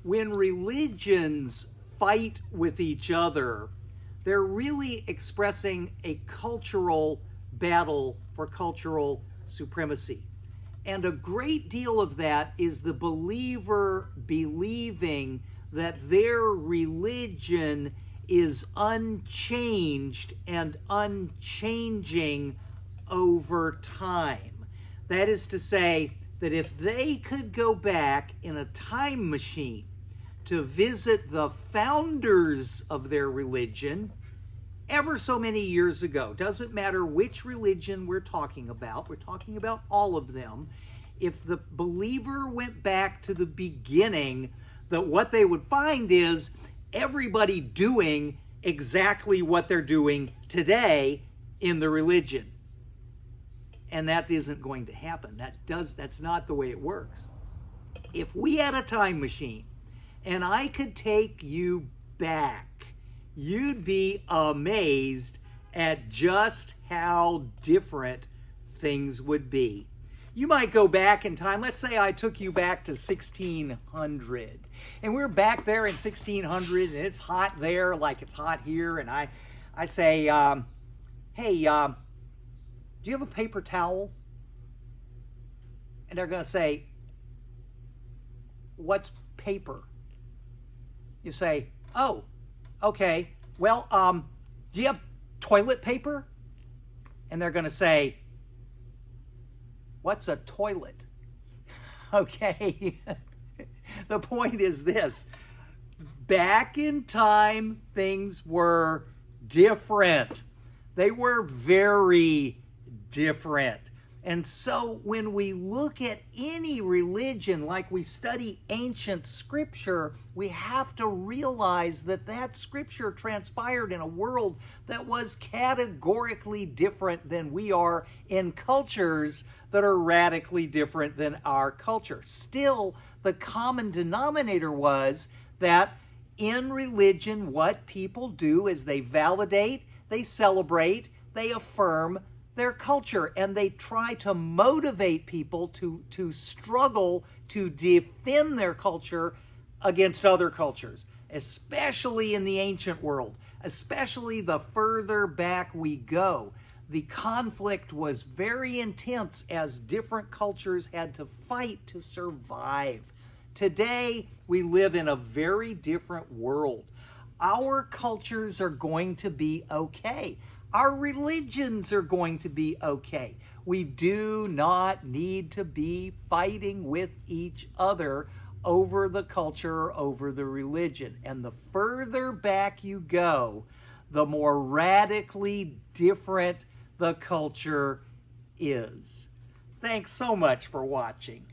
when religions fight with each other, they're really expressing a cultural battle for cultural supremacy. And a great deal of that is the believer believing that their religion is unchanged and unchanging over time. That is to say, that if they could go back in a time machine to visit the founders of their religion ever so many years ago, doesn't matter which religion we're talking about all of them. If the believer went back to the beginning, that what they would find is everybody doing exactly what they're doing today in the religion. And that isn't going to happen. That's not the way it works. If we had a time machine and I could take you back, you'd be amazed at just how different things would be. You might go back in time. Let's say I took you back to 1600. And we're back there in 1600 and it's hot there like it's hot here. And I say, hey, do you have a paper towel? And they're going to say, what's paper? You say, oh, okay. Well, do you have toilet paper? And they're going to say, what's a toilet? Okay. The point is this. Back in time, things were different. They were very different. And so when we look at any religion, like we study ancient scripture, we have to realize that that scripture transpired in a world that was categorically different than we are in cultures that are radically different than our culture. Still, the common denominator was that in religion, what people do is they validate, they celebrate, they affirm their culture, and they try to motivate people to struggle to defend their culture against other cultures, especially in the ancient world, especially the further back we go. The conflict was very intense as different cultures had to fight to survive. Today, we live in a very different world. Our cultures are going to be okay. Our religions are going to be okay. We do not need to be fighting with each other over the culture, over the religion. And the further back you go, the more radically different the culture is. Thanks so much for watching.